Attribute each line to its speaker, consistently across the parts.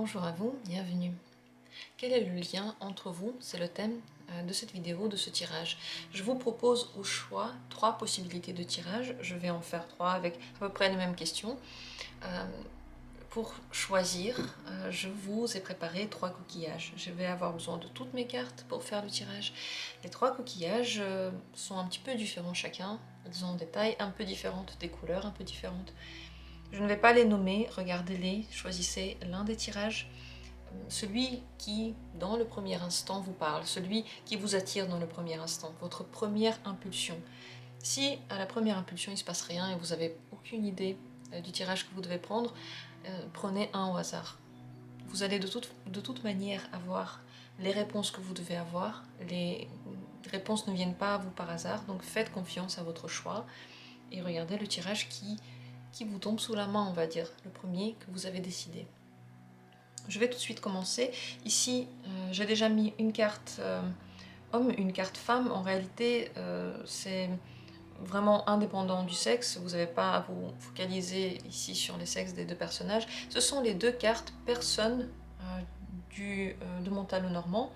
Speaker 1: Bonjour à vous, bienvenue. Quel est le lien entre vous? C'est le thème de cette vidéo, de ce tirage. Je vous propose au choix 3 possibilités de tirage. Je vais en faire 3 avec à peu près les mêmes questions. Pour choisir, je vous ai préparé 3 coquillages. Je vais avoir besoin de toutes mes cartes pour faire le tirage. Les 3 coquillages sont un petit peu différents chacun. Ils ont des tailles un peu différentes, des couleurs un peu différentes. Je ne vais pas les nommer, regardez-les, choisissez l'un des tirages. Celui qui, dans le premier instant, vous parle, celui qui vous attire dans le premier instant, votre première impulsion. Si à la première impulsion il ne se passe rien et vous n'avez aucune idée du tirage que vous devez prendre, prenez un au hasard. Vous allez de toute manière avoir les réponses que vous devez avoir. Les réponses ne viennent pas à vous par hasard, donc faites confiance à votre choix et regardez le tirage qui vous tombe sous la main, on va dire, le premier que vous avez décidé. Je vais tout de suite commencer. Ici, j'ai déjà mis une carte homme, une carte femme. En réalité, c'est vraiment indépendant du sexe. Vous n'avez pas à vous focaliser ici sur les sexes des deux personnages. Ce sont les deux cartes personnes de mon talon normand.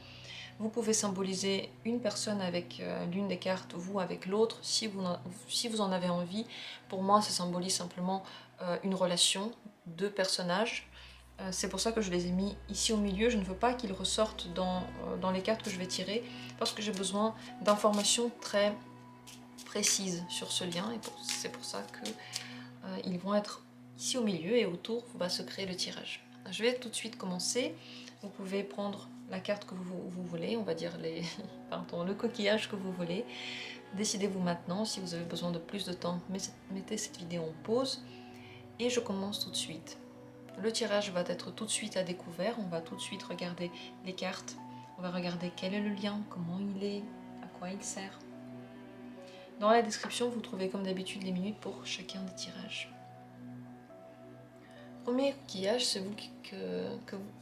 Speaker 1: Vous pouvez symboliser une personne avec l'une des cartes, vous avec l'autre, si vous en avez envie. Pour moi, ça symbolise simplement une relation, deux personnages. C'est pour ça que je les ai mis ici au milieu. Je ne veux pas qu'ils ressortent dans les cartes que je vais tirer, parce que j'ai besoin d'informations très précises sur ce lien, et c'est pour ça qu'ils vont être ici au milieu, et autour va se créer le tirage. Je vais tout de suite commencer. Vous pouvez prendre la carte que vous voulez, on va dire le coquillage que vous voulez. Décidez-vous maintenant. Si vous avez besoin de plus de temps, mettez cette vidéo en pause, et je commence tout de suite. Le tirage va être tout de suite à découvert. On va tout de suite regarder les cartes. On va regarder quel est le lien, comment il est, à quoi il sert. Dans la description, vous trouvez comme d'habitude les minutes pour chacun des tirages. Premier coquillage, c'est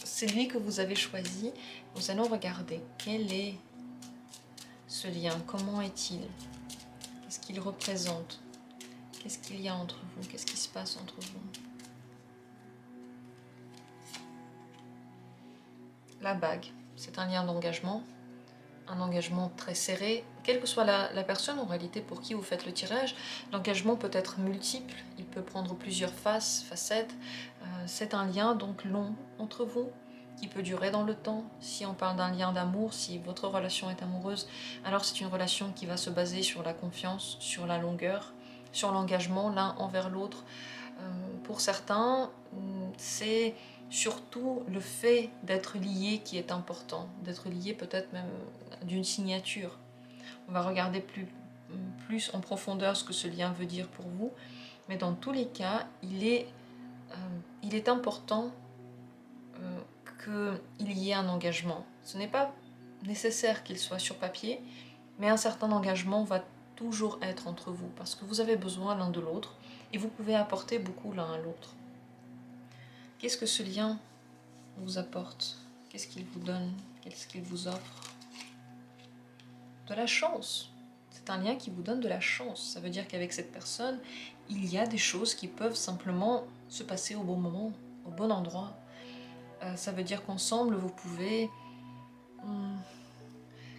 Speaker 1: celui que vous avez choisi. Nous allons regarder quel est ce lien, comment est-il, qu'est-ce qu'il représente, qu'est-ce qu'il y a entre vous, qu'est-ce qui se passe entre vous. La bague, c'est un lien d'engagement, un engagement très serré. Quelle que soit la personne en réalité pour qui vous faites le tirage, l'engagement peut être multiple, il peut prendre plusieurs facettes. C'est un lien donc long entre vous, qui peut durer dans le temps. Si on parle d'un lien d'amour, si votre relation est amoureuse, alors c'est une relation qui va se baser sur la confiance, sur la longueur, sur l'engagement l'un envers l'autre. Pour certains, c'est surtout le fait d'être lié qui est important, d'être lié peut-être même d'une signature. On va regarder plus en profondeur ce que ce lien veut dire pour vous, mais dans tous les cas, il est important qu'il y ait un engagement. Ce n'est pas nécessaire qu'il soit sur papier, mais un certain engagement va toujours être entre vous, parce que vous avez besoin l'un de l'autre, et vous pouvez apporter beaucoup l'un à l'autre. Qu'est-ce que ce lien vous apporte? Qu'est-ce qu'il vous donne? Qu'est-ce qu'il vous offre? De la chance. C'est un lien qui vous donne de la chance. Ça veut dire qu'avec cette personne, il y a des choses qui peuvent simplement se passer au bon moment, au bon endroit. Ça veut dire qu'ensemble, vous pouvez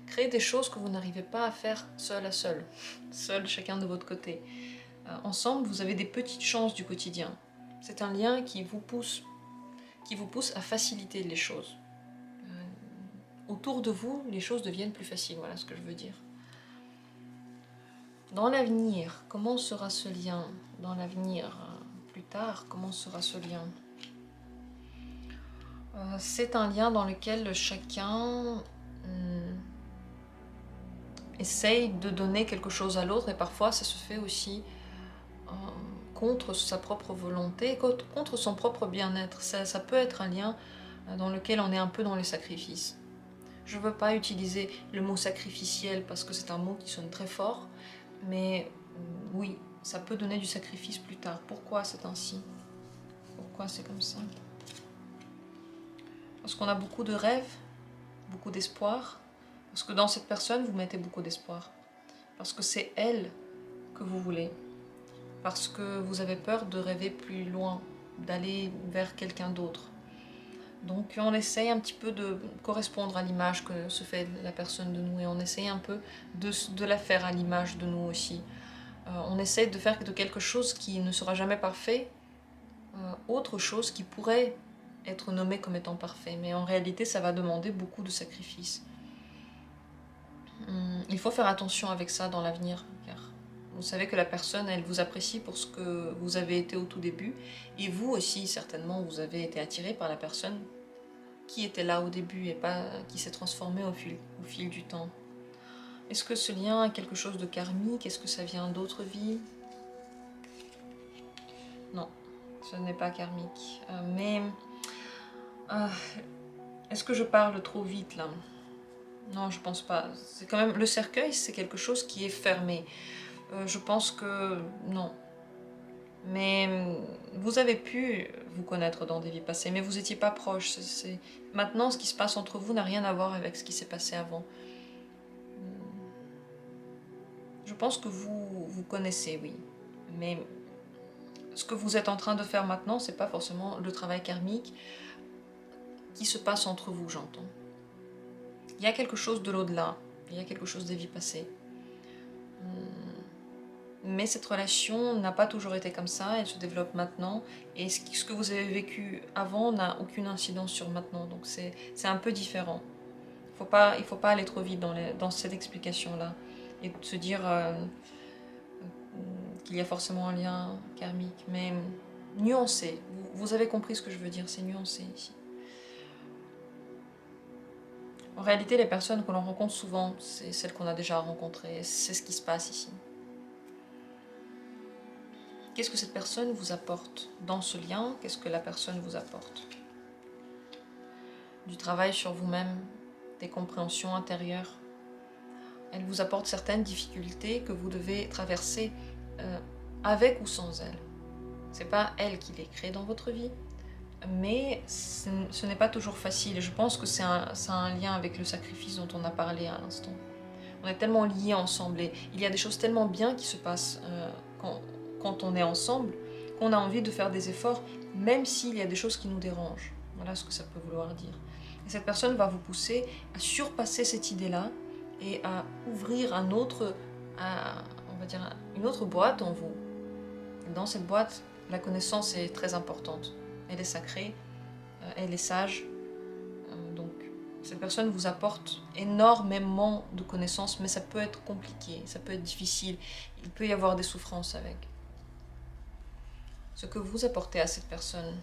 Speaker 1: créer des choses que vous n'arrivez pas à faire seul à seul, chacun de votre côté. Ensemble, vous avez des petites chances du quotidien. C'est un lien qui vous pousse à faciliter les choses. Autour de vous, les choses deviennent plus faciles, voilà ce que je veux dire. Dans l'avenir, comment sera ce lien? Dans l'avenir, plus tard, comment sera ce lien? C'est un lien dans lequel chacun essaye de donner quelque chose à l'autre, et parfois ça se fait aussi contre sa propre volonté, contre son propre bien-être. Ça peut être un lien dans lequel on est un peu dans les sacrifices. Je ne veux pas utiliser le mot sacrificiel parce que c'est un mot qui sonne très fort, mais oui, ça peut donner du sacrifice plus tard. Pourquoi c'est ainsi? Pourquoi c'est comme ça? Parce qu'on a beaucoup de rêves, beaucoup d'espoir, parce que dans cette personne, vous mettez beaucoup d'espoir. Parce que c'est elle que vous voulez. Parce que vous avez peur de rêver plus loin, d'aller vers quelqu'un d'autre. Donc on essaye un petit peu de correspondre à l'image que se fait la personne de nous et on essaye un peu de la faire à l'image de nous aussi. On essaye de faire de quelque chose qui ne sera jamais parfait, autre chose qui pourrait être nommé comme étant parfait. Mais en réalité, ça va demander beaucoup de sacrifices. Il faut faire attention avec ça dans l'avenir, car vous savez que la personne, elle vous apprécie pour ce que vous avez été au tout début, et vous aussi, certainement, vous avez été attiré par la personne qui était là au début et pas qui s'est transformée au fil du temps. Est-ce que ce lien a quelque chose de karmique? Est-ce que ça vient d'autres vies? Non, ce n'est pas karmique. Est-ce que je parle trop vite là? Non, je pense pas. C'est quand même le cercueil, c'est quelque chose qui est fermé. Je pense que non. Mais vous avez pu vous connaître dans des vies passées, mais vous n'étiez pas proches. Maintenant, ce qui se passe entre vous n'a rien à voir avec ce qui s'est passé avant. Je pense que vous connaissez, oui. Mais ce que vous êtes en train de faire maintenant, c'est pas forcément le travail karmique qui se passe entre vous, j'entends. Il y a quelque chose de l'au-delà. Il y a quelque chose des vies passées. Mais cette relation n'a pas toujours été comme ça, elle se développe maintenant, et ce que vous avez vécu avant n'a aucune incidence sur maintenant, donc c'est un peu différent. Il faut pas aller trop vite dans cette explication-là, et se dire qu'il y a forcément un lien karmique, mais nuancé. Vous avez compris ce que je veux dire, c'est nuancé ici. En réalité, les personnes que l'on rencontre souvent, c'est celles qu'on a déjà rencontrées, c'est ce qui se passe ici. Qu'est-ce que cette personne vous apporte dans ce lien? Qu'est-ce que la personne vous apporte? Du travail sur vous-même, des compréhensions intérieures. Elle vous apporte certaines difficultés que vous devez traverser avec ou sans elle. C'est pas elle qui les crée dans votre vie, mais ce n'est pas toujours facile. Et je pense que ça a un lien avec le sacrifice dont on a parlé à l'instant. On est tellement liés ensemble et il y a des choses tellement bien qui se passent quand on est ensemble, qu'on a envie de faire des efforts, même s'il y a des choses qui nous dérangent. Voilà ce que ça peut vouloir dire. Et cette personne va vous pousser à surpasser cette idée-là et à ouvrir on va dire, une autre boîte en vous. Et dans cette boîte, la connaissance est très importante. Elle est sacrée, elle est sage. Donc, cette personne vous apporte énormément de connaissances, mais ça peut être compliqué, ça peut être difficile. Il peut y avoir des souffrances avec. Ce que vous apportez à cette personne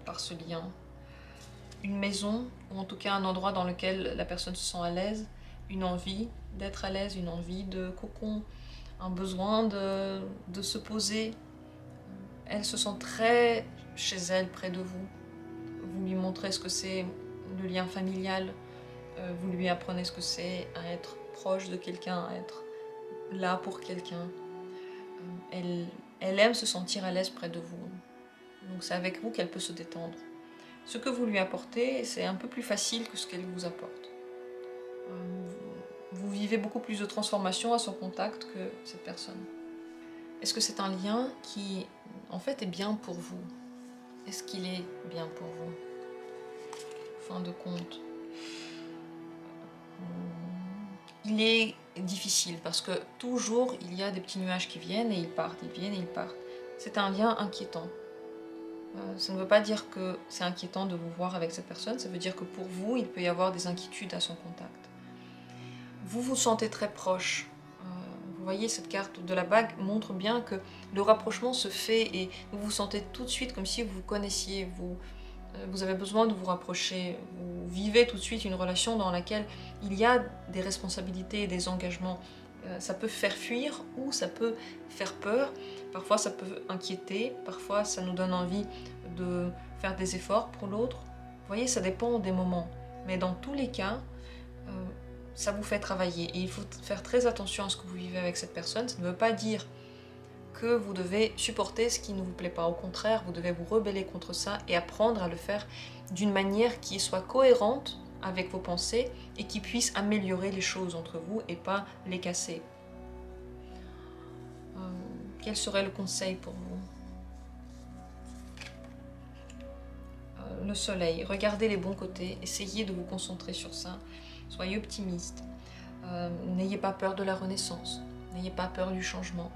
Speaker 1: par ce lien, une maison, ou en tout cas un endroit dans lequel la personne se sent à l'aise, une envie d'être à l'aise, une envie de cocon, un besoin de se poser. Elle se sent très chez elle, près de vous. Vous lui montrez ce que c'est le lien familial, vous lui apprenez ce que c'est à être proche de quelqu'un, à être là pour quelqu'un. Elle aime se sentir à l'aise près de vous. Donc c'est avec vous qu'elle peut se détendre. Ce que vous lui apportez, c'est un peu plus facile que ce qu'elle vous apporte. Vous vivez beaucoup plus de transformation à son contact que cette personne. Est-ce que c'est un lien qui, en fait, est bien pour vous? Est-ce qu'il est bien pour vous? Fin de compte. Il est difficile parce que toujours il y a des petits nuages qui viennent et ils partent, ils viennent et ils partent. C'est un lien inquiétant. Ça ne veut pas dire que c'est inquiétant de vous voir avec cette personne, ça veut dire que pour vous, il peut y avoir des inquiétudes à son contact. Vous vous sentez très proche. Vous voyez, cette carte de la bague montre bien que le rapprochement se fait et vous vous sentez tout de suite comme si vous vous connaissiez, vous avez besoin de vous rapprocher, vous vivez tout de suite une relation dans laquelle il y a des responsabilités et des engagements. Ça peut faire fuir ou ça peut faire peur, parfois ça peut inquiéter, parfois ça nous donne envie de faire des efforts pour l'autre. Vous voyez, ça dépend des moments, mais dans tous les cas, ça vous fait travailler et il faut faire très attention à ce que vous vivez avec cette personne. Ça ne veut pas dire que vous devez supporter ce qui ne vous plaît pas. Au contraire, vous devez vous rebeller contre ça et apprendre à le faire d'une manière qui soit cohérente avec vos pensées et qui puisse améliorer les choses entre vous et pas les casser. Quel serait le conseil pour vous? le soleil, regardez les bons côtés, essayez de vous concentrer sur ça, soyez optimiste, n'ayez pas peur de la renaissance, n'ayez pas peur du changement.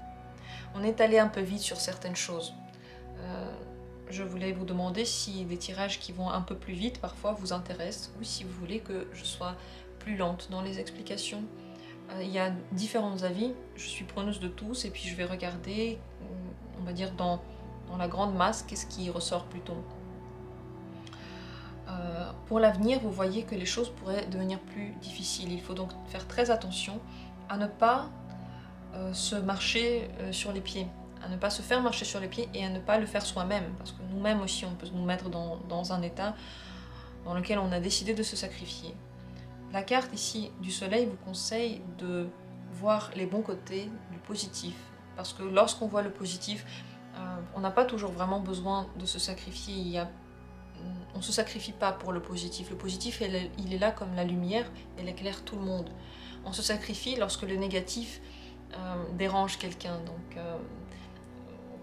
Speaker 1: On est allé un peu vite sur certaines choses. Je voulais vous demander si des tirages qui vont un peu plus vite parfois vous intéressent, ou si vous voulez que je sois plus lente dans les explications. Il y a différents avis, je suis preneuse de tous, et puis je vais regarder, on va dire dans la grande masse, qu'est-ce qui ressort plutôt. Pour l'avenir, vous voyez que les choses pourraient devenir plus difficiles. Il faut donc faire très attention à ne pas se marcher sur les pieds, à ne pas se faire marcher sur les pieds et à ne pas le faire soi-même, parce que nous-mêmes aussi on peut nous mettre dans un état dans lequel on a décidé de se sacrifier. La carte ici du soleil vous conseille de voir les bons côtés, du positif, parce que lorsqu'on voit le positif, on n'a pas toujours vraiment besoin de se sacrifier. On ne se sacrifie pas pour le positif. Le positif, il est là comme la lumière, elle éclaire tout le monde. On se sacrifie lorsque le négatif dérange quelqu'un. Donc,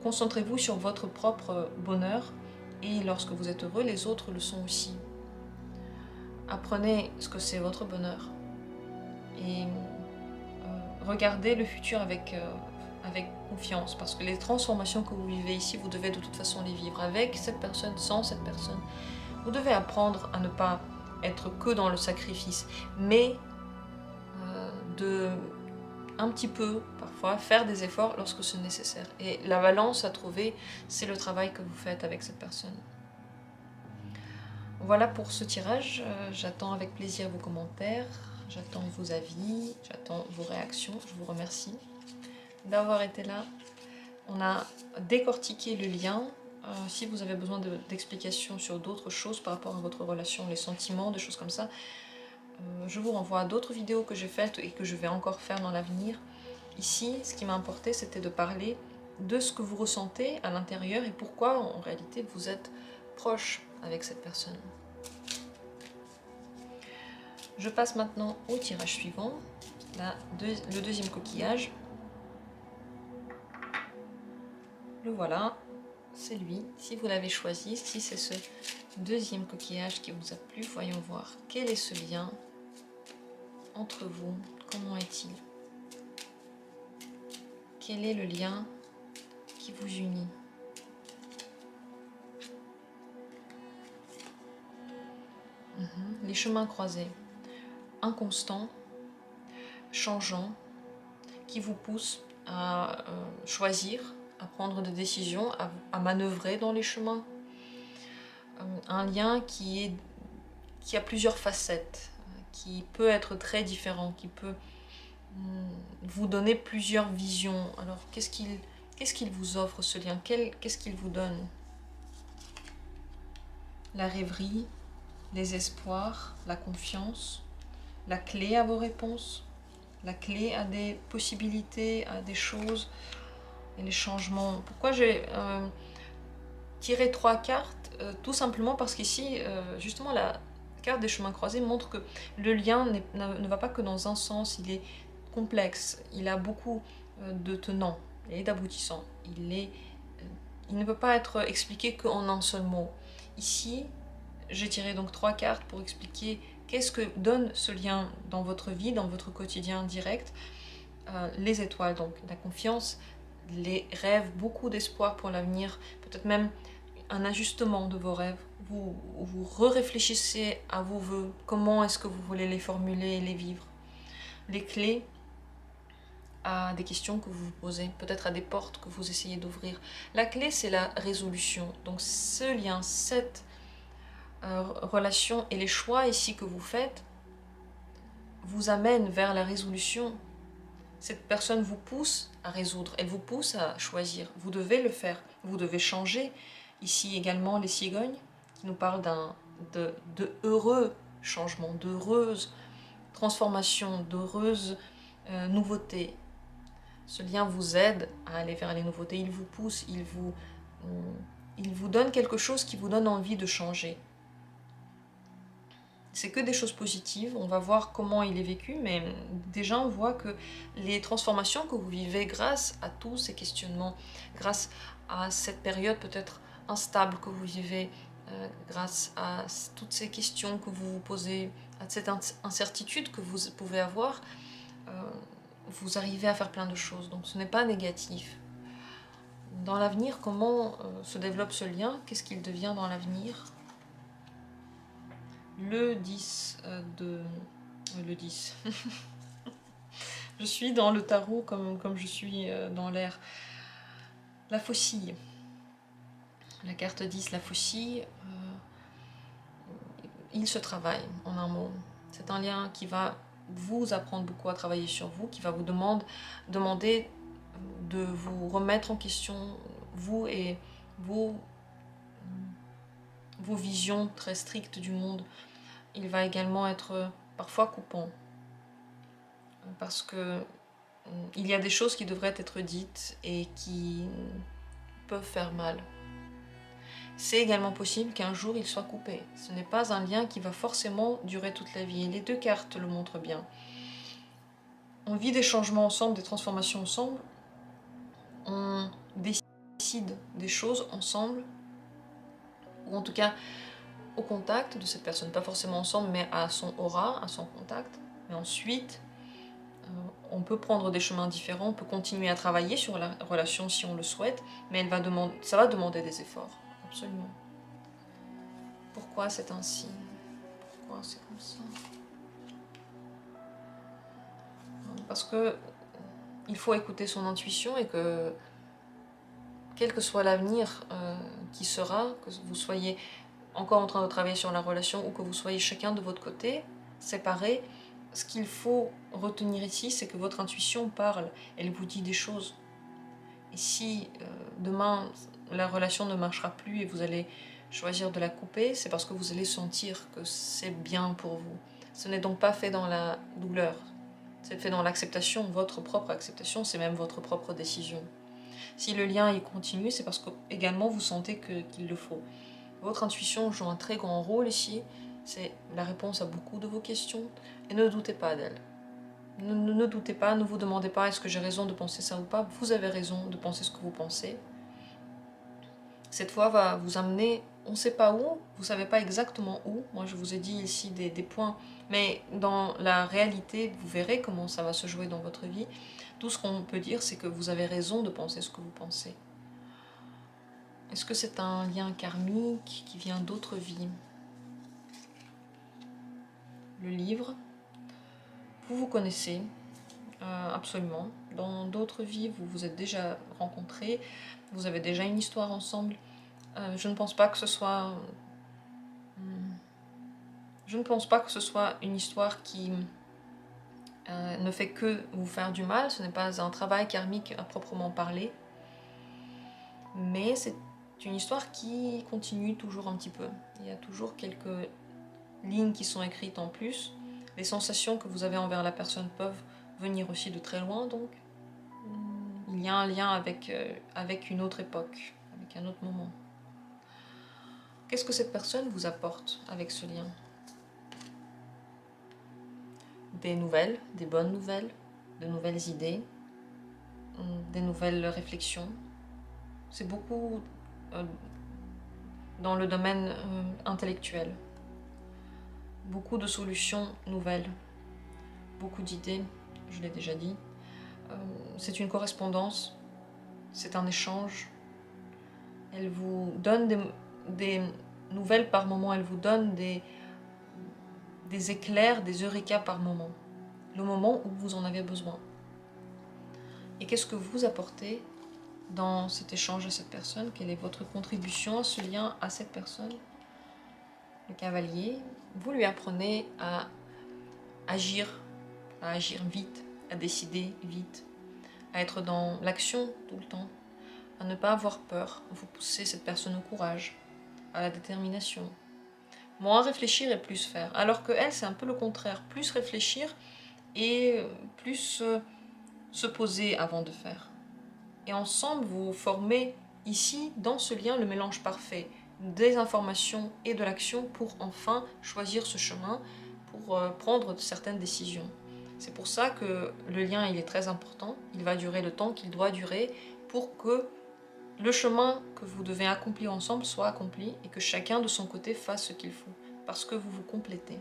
Speaker 1: concentrez-vous sur votre propre bonheur, et lorsque vous êtes heureux, les autres le sont aussi. Apprenez ce que c'est votre bonheur et regardez le futur avec confiance, parce que les transformations que vous vivez ici, vous devez de toute façon les vivre avec cette personne, sans cette personne. Vous devez apprendre à ne pas être que dans le sacrifice, mais de un petit peu, parfois, faire des efforts lorsque c'est nécessaire. Et la balance à trouver, c'est le travail que vous faites avec cette personne. Voilà pour ce tirage. J'attends avec plaisir vos commentaires, j'attends vos avis, j'attends vos réactions. Je vous remercie d'avoir été là. On a décortiqué le lien. Si vous avez besoin d'explications sur d'autres choses par rapport à votre relation, les sentiments, des choses comme ça, je vous renvoie à d'autres vidéos que j'ai faites et que je vais encore faire dans l'avenir. Ici, ce qui m'a importé, c'était de parler de ce que vous ressentez à l'intérieur et pourquoi, en réalité, vous êtes proche avec cette personne. Je passe maintenant au tirage suivant, le deuxième coquillage. Le voilà, c'est lui. Si vous l'avez choisi, si c'est ce deuxième coquillage qui vous a plu, voyons voir quel est ce lien entre vous, comment est-il? Quel est le lien qui vous unit? Les chemins croisés, inconstants, changeants, qui vous poussent à choisir, à prendre des décisions, à manœuvrer dans les chemins. Un lien qui a plusieurs facettes, qui peut être très différent, qui peut vous donner plusieurs visions. Alors, qu'est-ce qu'il vous offre, ce lien? Qu'est-ce qu'il vous donne? La rêverie, les espoirs, la confiance, la clé à vos réponses, la clé à des possibilités, à des choses et les changements. Pourquoi j'ai tiré 3 cartes? Tout simplement parce qu'ici, justement, la carte des chemins croisés montre que le lien ne va pas que dans un sens, il est complexe, il a beaucoup de tenants et d'aboutissants. Il ne peut pas être expliqué qu'en un seul mot. Ici, j'ai tiré donc 3 cartes pour expliquer qu'est-ce que donne ce lien dans votre vie, dans votre quotidien direct. Les étoiles, donc la confiance, les rêves, beaucoup d'espoir pour l'avenir, peut-être même un ajustement de vos rêves. Vous réfléchissez à vos vœux, comment est-ce que vous voulez les formuler et les vivre. Les clés à des questions que vous vous posez, peut-être à des portes que vous essayez d'ouvrir. La clé, c'est la résolution. Donc ce lien, cette relation et les choix ici que vous faites vous amènent vers la résolution. Cette personne vous pousse à résoudre, elle vous pousse à choisir. Vous devez le faire, vous devez changer. Ici également les cigognes qui nous parlent de heureux changements, d'heureuses transformations, d'heureuses nouveautés. Ce lien vous aide à aller vers les nouveautés, il vous pousse, il vous donne quelque chose qui vous donne envie de changer. C'est que des choses positives, on va voir comment il est vécu, mais déjà on voit que les transformations que vous vivez grâce à tous ces questionnements, grâce à cette période peut-être instable que vous vivez, grâce à toutes ces questions que vous vous posez, à cette incertitude que vous pouvez avoir, vous arrivez à faire plein de choses. Donc ce n'est pas négatif. Dans l'avenir, comment se développe ce lien? Qu'est-ce qu'il devient dans l'avenir? Le 10 de... Le 10. Je suis dans le tarot comme je suis dans l'air. La faucille. La carte 10, la faucille. Il se travaille, en un mot. C'est un lien qui va vous apprendre beaucoup à travailler sur vous, qui va vous demander de vous remettre en question, vous et vos visions très strictes du monde. Il va également être parfois coupant, parce que il y a des choses qui devraient être dites et qui peuvent faire mal. C'est également possible qu'un jour il soit coupé. Ce n'est pas un lien qui va forcément durer toute la vie. Et les deux cartes le montrent bien. On vit des changements ensemble, des transformations ensemble. On décide des choses ensemble. Ou en tout cas, au contact de cette personne. Pas forcément ensemble, mais à son aura, à son contact. Mais ensuite, on peut prendre des chemins différents. On peut continuer à travailler sur la relation si on le souhaite. Mais ça va demander des efforts. Absolument. Pourquoi c'est ainsi? Pourquoi c'est comme ça? Parce que il faut écouter son intuition et que quel que soit l'avenir qui sera, que vous soyez encore en train de travailler sur la relation ou que vous soyez chacun de votre côté, séparés, ce qu'il faut retenir ici, c'est que votre intuition parle, elle vous dit des choses. Et si demain la relation ne marchera plus et vous allez choisir de la couper, c'est parce que vous allez sentir que c'est bien pour vous. Ce n'est donc pas fait dans la douleur, c'est fait dans l'acceptation, votre propre acceptation, c'est même votre propre décision. Si le lien il continue, c'est parce que également vous sentez qu'il le faut. Votre intuition joue un très grand rôle ici, c'est la réponse à beaucoup de vos questions, et ne doutez pas d'elle. Ne doutez pas, ne vous demandez pas est-ce que j'ai raison de penser ça ou pas, vous avez raison de penser ce que vous pensez. Cette fois va vous amener, on ne sait pas où, vous ne savez pas exactement où, moi je vous ai dit ici des points, mais dans la réalité, vous verrez comment ça va se jouer dans votre vie. Tout ce qu'on peut dire, c'est que vous avez raison de penser ce que vous pensez. Est-ce que c'est un lien karmique qui vient d'autres vies? Le livre, vous vous connaissez, absolument. Dans d'autres vies, vous vous êtes déjà rencontrés, vous avez déjà une histoire ensemble. Je ne pense pas que ce soit... Je ne pense pas que ce soit une histoire qui ne fait que vous faire du mal. Ce n'est pas un travail karmique à proprement parler. Mais c'est une histoire qui continue toujours un petit peu. Il y a toujours quelques lignes qui sont écrites en plus. Les sensations que vous avez envers la personne peuvent venir aussi de très loin, donc il y a un lien avec une autre époque, avec un autre moment. Qu'est-ce que cette personne vous apporte avec ce lien? Des nouvelles, des bonnes nouvelles, de nouvelles idées, des nouvelles réflexions. C'est beaucoup dans le domaine intellectuel. Beaucoup de solutions nouvelles, beaucoup d'idées, je l'ai déjà dit. C'est une correspondance, c'est un échange. Elle vous donne des nouvelles par moment, elle vous donne des éclairs, des eureka par moment. Le moment où vous en avez besoin. Et qu'est-ce que vous apportez dans cet échange à cette personne? Quelle est votre contribution à ce lien à cette personne? Le cavalier, vous lui apprenez à agir vite, à décider vite, à être dans l'action tout le temps, à ne pas avoir peur. Vous poussez cette personne au courage, à la détermination. Moins réfléchir et plus faire. Alors que elle, c'est un peu le contraire. Plus réfléchir et plus se poser avant de faire. Et ensemble, vous formez ici, dans ce lien, le mélange parfait des informations et de l'action pour enfin choisir ce chemin, pour prendre certaines décisions. C'est pour ça que le lien il est très important, il va durer le temps qu'il doit durer pour que le chemin que vous devez accomplir ensemble soit accompli et que chacun de son côté fasse ce qu'il faut, parce que vous vous complétez.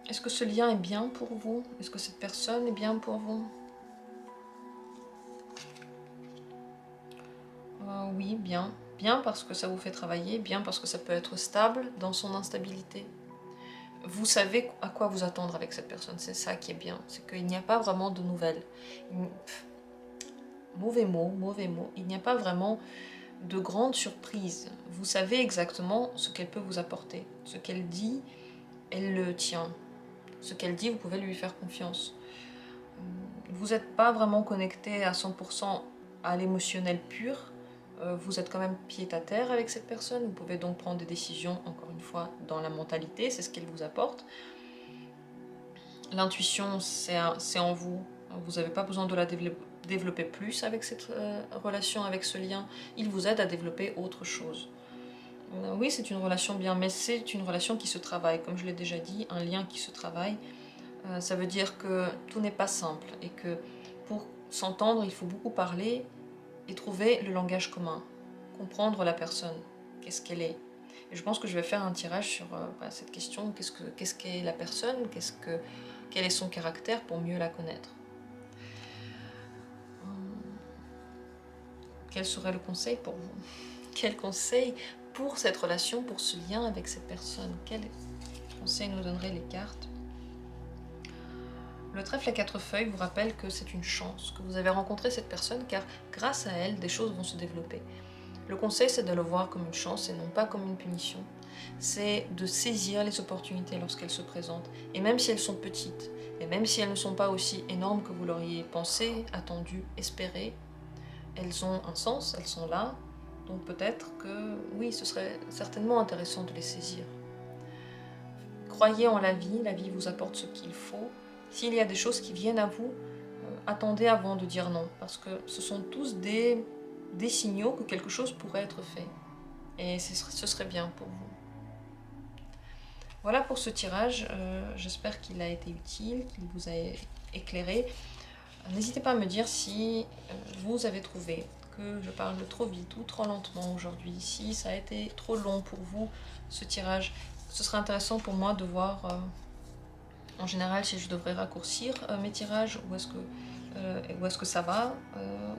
Speaker 1: Est-ce que ce lien est bien pour vous? Est-ce que cette personne est bien pour vous? Oui, bien. Bien parce que ça vous fait travailler, bien parce que ça peut être stable dans son instabilité. Vous savez à quoi vous attendre avec cette personne, c'est ça qui est bien, c'est qu'il n'y a pas vraiment de nouvelles. Mauvais mot, il n'y a pas vraiment de grandes surprises. Vous savez exactement ce qu'elle peut vous apporter. Ce qu'elle dit, elle le tient. Ce qu'elle dit, vous pouvez lui faire confiance. Vous n'êtes pas vraiment connecté à 100% à l'émotionnel pur. Vous êtes quand même pied à terre avec cette personne. Vous pouvez donc prendre des décisions, encore une fois, dans la mentalité. C'est ce qu'elle vous apporte. L'intuition, c'est en vous. Vous n'avez pas besoin de la développer plus avec cette relation, avec ce lien. Il vous aide à développer autre chose. Oui, c'est une relation bien, mais c'est une relation qui se travaille. Comme je l'ai déjà dit, un lien qui se travaille. Ça veut dire que tout n'est pas simple et que pour s'entendre, il faut beaucoup parler et trouver le langage commun. Comprendre la personne, qu'est-ce qu'elle est. Et je pense que je vais faire un tirage sur cette question, qu'est-ce qu'est la personne, quel est son caractère pour mieux la connaître. Quel serait le conseil pour vous? Quel conseil pour cette relation, pour ce lien avec cette personne? Quel conseil nous donneraient les cartes? Le trèfle à 4 feuilles vous rappelle que c'est une chance, que vous avez rencontré cette personne car grâce à elle, des choses vont se développer. Le conseil, c'est de le voir comme une chance et non pas comme une punition. C'est de saisir les opportunités lorsqu'elles se présentent. Et même si elles sont petites, et même si elles ne sont pas aussi énormes que vous l'auriez pensé, attendu, espéré, elles ont un sens, elles sont là. Donc peut-être que, oui, ce serait certainement intéressant de les saisir. Croyez en la vie vous apporte ce qu'il faut. S'il y a des choses qui viennent à vous, attendez avant de dire non, parce que ce sont tous des signaux que quelque chose pourrait être fait. Et ce serait bien pour vous. Voilà pour ce tirage, j'espère qu'il a été utile, qu'il vous a éclairé. N'hésitez pas à me dire si vous avez trouvé que je parle trop vite ou trop lentement aujourd'hui, si ça a été trop long pour vous ce tirage. Ce serait intéressant pour moi de voir en général si je devrais raccourcir mes tirages ou est-ce que ça va,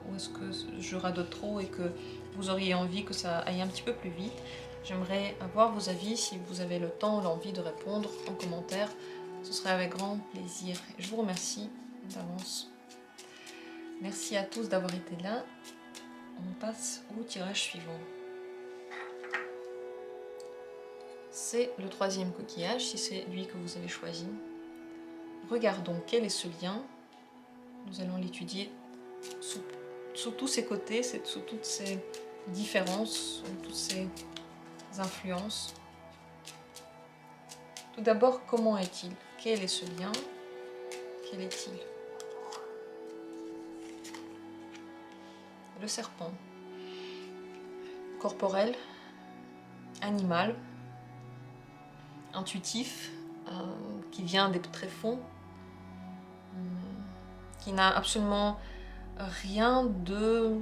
Speaker 1: ou est-ce que je radote trop et que vous auriez envie que ça aille un petit peu plus vite. J'aimerais avoir vos avis, si vous avez le temps ou l'envie de répondre en commentaire, ce serait avec grand plaisir. Je vous remercie d'avance. Merci à tous d'avoir été là. On passe au tirage suivant. C'est le 3e coquillage, si c'est lui que vous avez choisi. Regardons quel est ce lien. Nous allons l'étudier sous tous ses côtés, sous toutes ses différences, sous toutes ses influences. Tout d'abord, comment est-il? Quel est ce lien? Quel est-il? Le serpent. Corporel, animal, intuitif, qui vient des tréfonds, qui n'a absolument rien de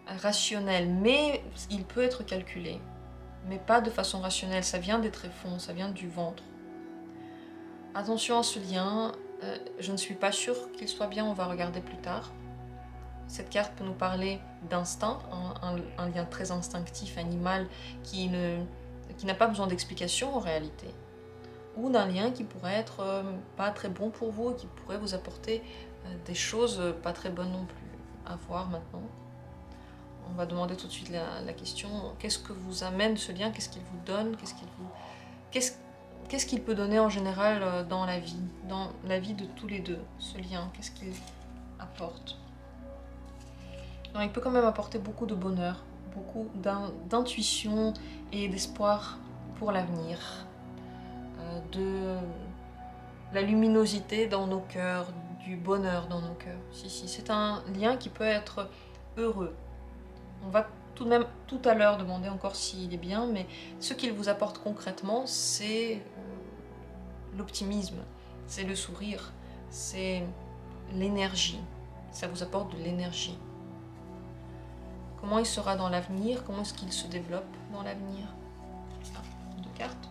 Speaker 1: rationnel, mais il peut être calculé, mais pas de façon rationnelle, ça vient des tréfonds, ça vient du ventre. Attention à ce lien, je ne suis pas sûre qu'il soit bien, on va regarder plus tard. Cette carte peut nous parler d'instinct, un lien très instinctif, animal, qui n'a pas besoin d'explication en réalité. Ou d'un lien qui pourrait être pas très bon pour vous, et qui pourrait vous apporter des choses pas très bonnes non plus. À voir maintenant. On va demander tout de suite la question, qu'est-ce que vous amène ce lien? Qu'est-ce qu'il vous donne? Qu'est-ce qu'il peut donner en général dans la vie de tous les deux, ce lien? Qu'est-ce qu'il apporte? Non, il peut quand même apporter beaucoup de bonheur, beaucoup d'intuition et d'espoir pour l'avenir, de la luminosité dans nos cœurs, du bonheur dans nos cœurs. Si, c'est un lien qui peut être heureux. On va tout de même tout à l'heure demander encore s'il est bien, mais ce qu'il vous apporte concrètement, c'est l'optimisme, c'est le sourire, c'est l'énergie. Ça vous apporte de l'énergie. comment il sera dans l'avenir, comment est-ce qu'il se développe dans l'avenir. Ah, 2 cartes.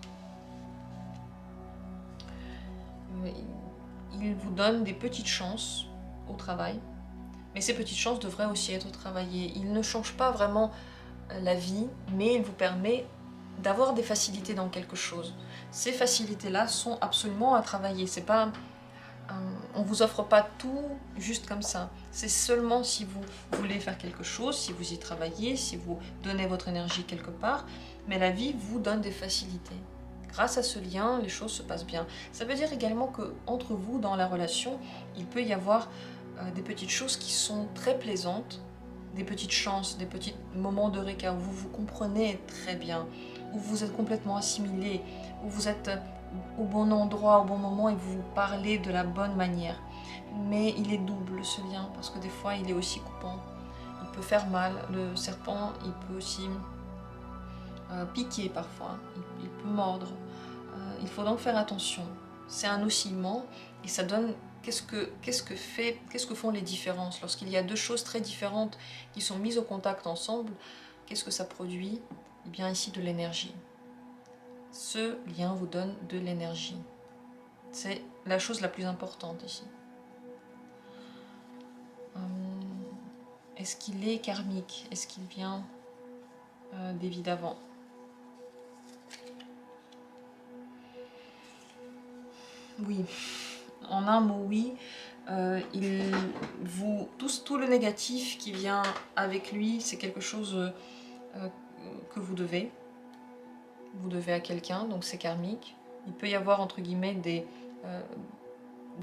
Speaker 1: Il vous donne des petites chances au travail, mais ces petites chances devraient aussi être travaillées. Il ne change pas vraiment la vie, mais il vous permet d'avoir des facilités dans quelque chose. Ces facilités-là sont absolument à travailler. C'est pas, on vous offre pas tout juste comme ça. C'est seulement si vous voulez faire quelque chose, si vous y travaillez, si vous donnez votre énergie quelque part, mais la vie vous donne des facilités. Grâce à ce lien, les choses se passent bien. Ça veut dire également que entre vous, dans la relation, il peut y avoir des petites choses qui sont très plaisantes, des petites chances, des petits moments d'eureka où vous vous comprenez très bien, où vous êtes complètement assimilé, où vous êtes au bon endroit, au bon moment et vous vous parlez de la bonne manière. Mais il est double ce lien parce que des fois il est aussi coupant. Il peut faire mal. Le serpent, il peut aussi piquer parfois, il peut mordre. Il faut donc faire attention. C'est un oscillement et ça donne qu'est-ce que font les différences lorsqu'il y a deux choses très différentes qui sont mises au contact ensemble. Qu'est-ce que ça produit? Eh bien ici de l'énergie. Ce lien vous donne de l'énergie. C'est la chose la plus importante ici. Est-ce qu'il est karmique? Est-ce qu'il vient des vies d'avant? Oui. En un mot, oui. Tout le négatif qui vient avec lui, c'est quelque chose que vous devez. Vous devez à quelqu'un, donc c'est karmique. Il peut y avoir, entre guillemets, des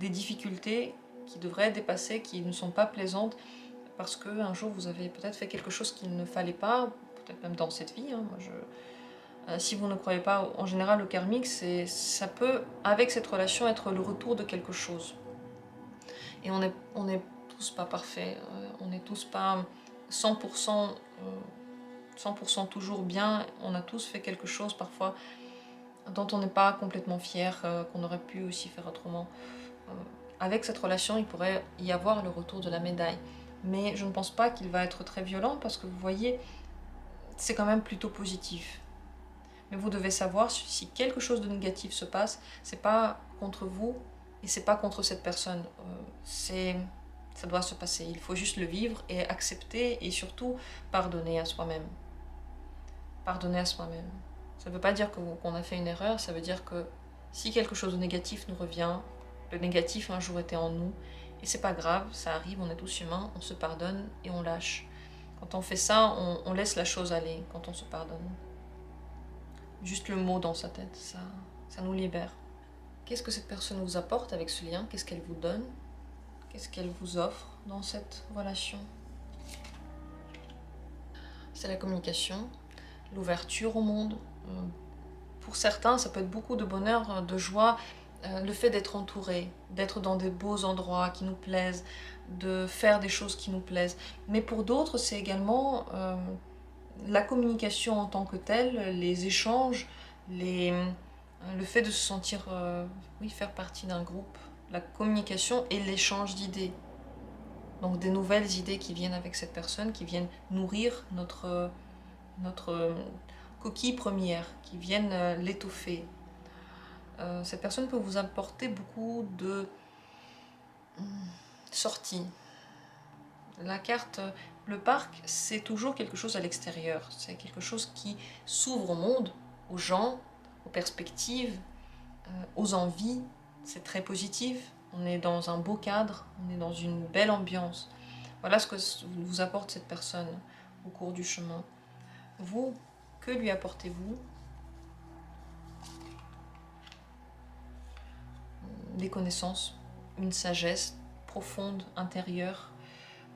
Speaker 1: difficultés qui devraient dépasser, qui ne sont pas plaisantes, parce qu'un jour vous avez peut-être fait quelque chose qu'il ne fallait pas, peut-être même dans cette vie. Hein, si vous ne croyez pas, en général, le karmique, ça peut, avec cette relation, être le retour de quelque chose. Et on est tous pas parfaits, on n'est tous pas 100%, 100% toujours bien, on a tous fait quelque chose parfois dont on n'est pas complètement fier, qu'on aurait pu aussi faire autrement. Avec cette relation, il pourrait y avoir le retour de la médaille. Mais je ne pense pas qu'il va être très violent parce que vous voyez, c'est quand même plutôt positif. Mais vous devez savoir, si quelque chose de négatif se passe, c'est pas contre vous et c'est pas contre cette personne. Ça doit se passer. Il faut juste le vivre et accepter et surtout pardonner à soi-même. Pardonner à soi-même. Ça ne veut pas dire qu'on a fait une erreur, ça veut dire que si quelque chose de négatif nous revient, le négatif un jour était en nous, et c'est pas grave, ça arrive, on est tous humains, on se pardonne et on lâche. Quand on fait ça, on laisse la chose aller, quand on se pardonne. Juste le mot dans sa tête, ça nous libère. Qu'est-ce que cette personne vous apporte avec ce lien? Qu'est-ce qu'elle vous donne? Qu'est-ce qu'elle vous offre dans cette relation? C'est la communication, l'ouverture au monde. Pour certains, ça peut être beaucoup de bonheur, de joie, le fait d'être entouré, d'être dans des beaux endroits qui nous plaisent, de faire des choses qui nous plaisent. Mais pour d'autres, c'est également la communication en tant que telle, les échanges, le fait de se sentir, oui, faire partie d'un groupe, la communication et l'échange d'idées. Donc des nouvelles idées qui viennent avec cette personne, qui viennent nourrir notre coquille première, qui viennent l'étoffer. Cette personne peut vous apporter beaucoup de sorties. La carte, le parc, c'est toujours quelque chose à l'extérieur. C'est quelque chose qui s'ouvre au monde, aux gens, aux perspectives, aux envies. C'est très positif. On est dans un beau cadre, on est dans une belle ambiance. Voilà ce que vous apporte cette personne au cours du chemin. Vous, que lui apportez-vous? Des connaissances, une sagesse profonde, intérieure,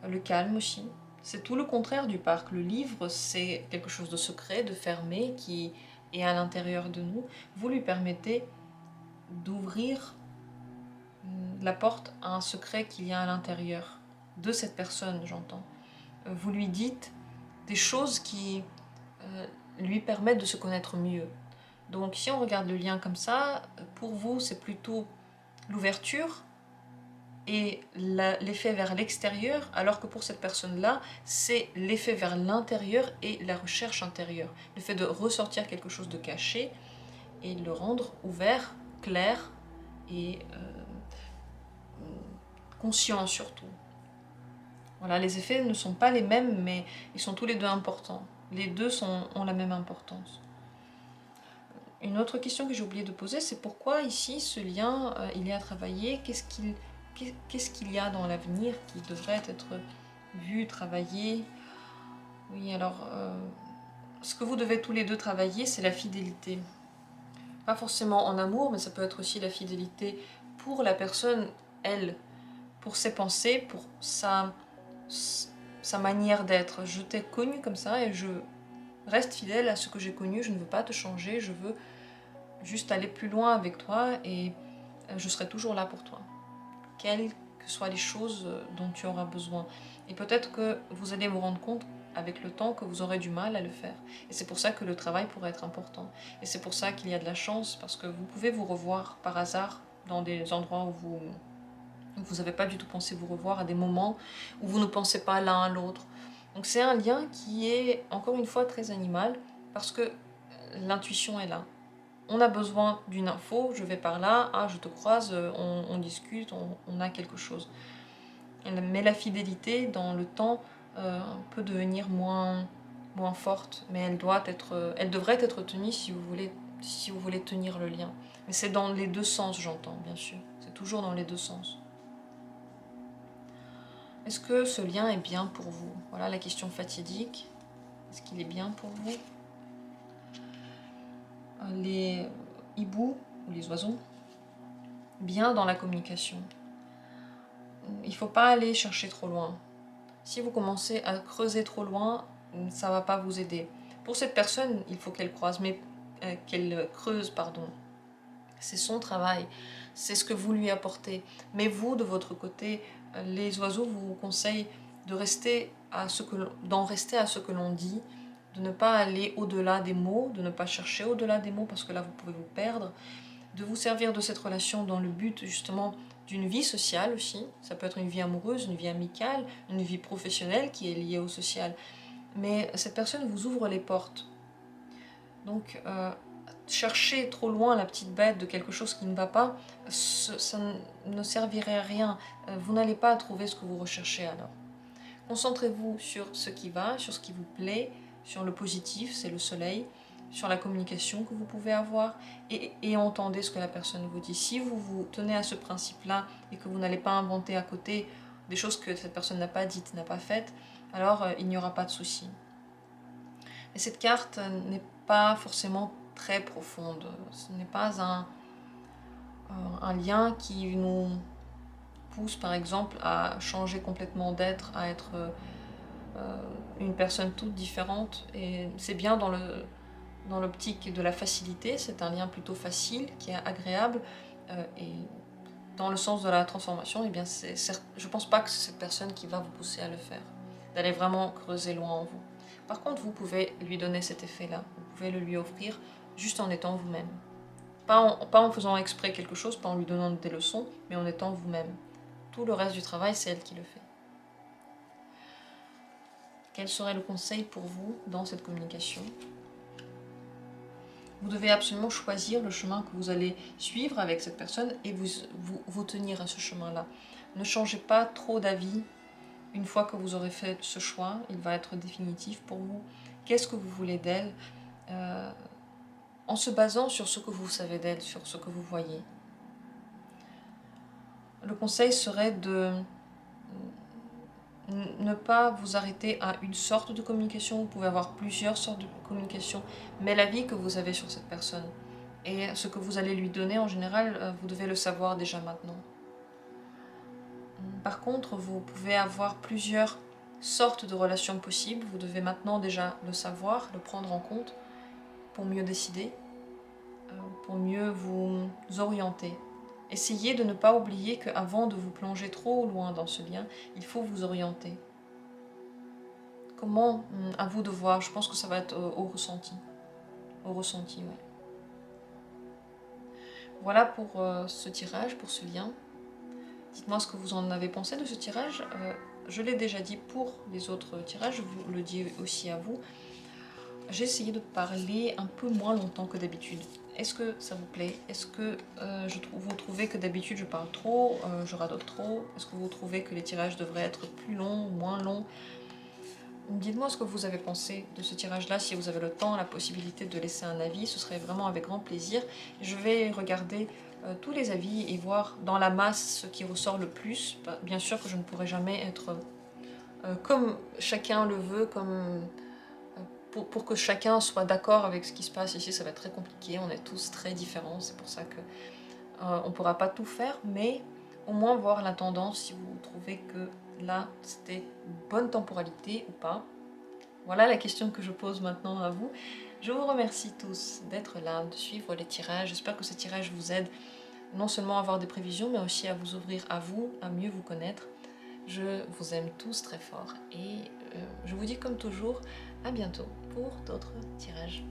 Speaker 1: le calme aussi. C'est tout le contraire du parc. Le livre, c'est quelque chose de secret, de fermé, qui est à l'intérieur de nous. Vous lui permettez d'ouvrir la porte à un secret qu'il y a à l'intérieur de cette personne, j'entends. Vous lui dites des choses qui lui permettent de se connaître mieux. Donc si on regarde le lien comme ça, pour vous, c'est plutôt l'ouverture et l'effet vers l'extérieur, alors que pour cette personne-là, c'est l'effet vers l'intérieur et la recherche intérieure. Le fait de ressortir quelque chose de caché et le rendre ouvert, clair et conscient surtout. Voilà, les effets ne sont pas les mêmes, mais ils sont tous les deux importants. Les deux ont la même importance. Une autre question que j'ai oublié de poser, c'est pourquoi ici ce lien, il est à travailler. Qu'est-ce qu'il y a dans l'avenir qui devrait être vu, travaillé? Oui, alors, ce que vous devez tous les deux travailler, c'est la fidélité. Pas forcément en amour, mais ça peut être aussi la fidélité pour la personne, elle, pour ses pensées, pour sa manière d'être. Je t'ai connu comme ça et je reste fidèle à ce que j'ai connu, je ne veux pas te changer, je veux juste aller plus loin avec toi et je serai toujours là pour toi. Quelles que soient les choses dont tu auras besoin. Et peut-être que vous allez vous rendre compte avec le temps que vous aurez du mal à le faire. Et c'est pour ça que le travail pourrait être important. Et c'est pour ça qu'il y a de la chance, parce que vous pouvez vous revoir par hasard dans des endroits où vous n'avez pas du tout pensé vous revoir, à des moments où vous ne pensez pas l'un à l'autre. Donc c'est un lien qui est, encore une fois, très animal, parce que l'intuition est là. On a besoin d'une info, je vais par là, ah je te croise, on discute, on a quelque chose. Mais la fidélité, dans le temps, peut devenir moins forte, mais elle devrait être tenue si vous voulez tenir le lien. Mais c'est dans les deux sens, j'entends, bien sûr. C'est toujours dans les deux sens. Est-ce que ce lien est bien pour vous? Voilà la question fatidique. Est-ce qu'il est bien pour vous? Les hiboux, ou les oiseaux, bien dans la communication. Il ne faut pas aller chercher trop loin. Si vous commencez à creuser trop loin, ça ne va pas vous aider. Pour cette personne, il faut qu'elle qu'elle creuse, pardon. C'est son travail, c'est ce que vous lui apportez. Mais vous, de votre côté, les oiseaux vous conseillent d'en rester à ce que l'on dit, de ne pas aller au-delà des mots, de ne pas chercher au-delà des mots parce que là vous pouvez vous perdre, de vous servir de cette relation dans le but justement d'une vie sociale aussi. Ça peut être une vie amoureuse, une vie amicale, une vie professionnelle qui est liée au social. Mais cette personne vous ouvre les portes. Donc, chercher trop loin la petite bête de quelque chose qui ne va pas, ça ne servirait à rien. Vous n'allez pas trouver ce que vous recherchez alors. Concentrez-vous sur ce qui va, sur ce qui vous plaît, sur le positif, c'est le soleil, sur la communication que vous pouvez avoir et entendez ce que la personne vous dit. Si vous vous tenez à ce principe-là et que vous n'allez pas inventer à côté des choses que cette personne n'a pas dites, n'a pas faites, alors il n'y aura pas de souci. Et cette carte n'est pas forcément très profonde. Ce n'est pas un lien qui nous pousse par exemple à changer complètement d'être, à être une personne toute différente. Et c'est bien dans l'optique de la facilité, c'est un lien plutôt facile, qui est agréable. Et dans le sens de la transformation, eh bien je ne pense pas que c'est cette personne qui va vous pousser à le faire, d'aller vraiment creuser loin en vous. Par contre, vous pouvez lui donner cet effet-là, vous pouvez le lui offrir juste en étant vous-même. Pas en faisant exprès quelque chose, pas en lui donnant des leçons, mais en étant vous-même. Tout le reste du travail, c'est elle qui le fait. Quel serait le conseil pour vous dans cette communication? Vous devez absolument choisir le chemin que vous allez suivre avec cette personne et vous tenir à ce chemin-là. Ne changez pas trop d'avis. Une fois que vous aurez fait ce choix, il va être définitif pour vous. Qu'est-ce que vous voulez d'elle en se basant sur ce que vous savez d'elle, sur ce que vous voyez. Le conseil serait de ne pas vous arrêter à une sorte de communication. Vous pouvez avoir plusieurs sortes de communication, mais l'avis que vous avez sur cette personne et ce que vous allez lui donner, en général, vous devez le savoir déjà maintenant. Par contre, vous pouvez avoir plusieurs sortes de relations possibles. Vous devez maintenant déjà le savoir, le prendre en compte pour mieux décider, pour mieux vous orienter. Essayez de ne pas oublier qu'avant de vous plonger trop loin dans ce lien, il faut vous orienter. Comment? À vous de voir. Je pense que ça va être au ressenti. Au ressenti, ouais. Voilà pour ce tirage, pour ce lien. Dites-moi ce que vous en avez pensé de ce tirage. Je l'ai déjà dit pour les autres tirages, je vous le dis aussi à vous. J'ai essayé de parler un peu moins longtemps que d'habitude. Est-ce que ça vous plaît? Est-ce que vous trouvez que d'habitude je parle trop, je radote trop? Est-ce que vous trouvez que les tirages devraient être plus longs ou moins longs? Dites-moi ce que vous avez pensé de ce tirage-là. Si vous avez le temps, la possibilité de laisser un avis, ce serait vraiment avec grand plaisir. Je vais regarder tous les avis et voir dans la masse ce qui ressort le plus. Bien sûr que je ne pourrai jamais être comme chacun le veut, pour que chacun soit d'accord avec ce qui se passe ici. Ça va être très compliqué, on est tous très différents, c'est pour ça que on ne pourra pas tout faire, mais au moins voir la tendance si vous trouvez que là c'était une bonne temporalité ou pas. Voilà la question que je pose maintenant à vous. Je vous remercie tous d'être là, de suivre les tirages. J'espère que ce tirage vous aide non seulement à avoir des prévisions, mais aussi à vous ouvrir à vous, à mieux vous connaître. Je vous aime tous très fort et je vous dis comme toujours à bientôt pour d'autres tirages.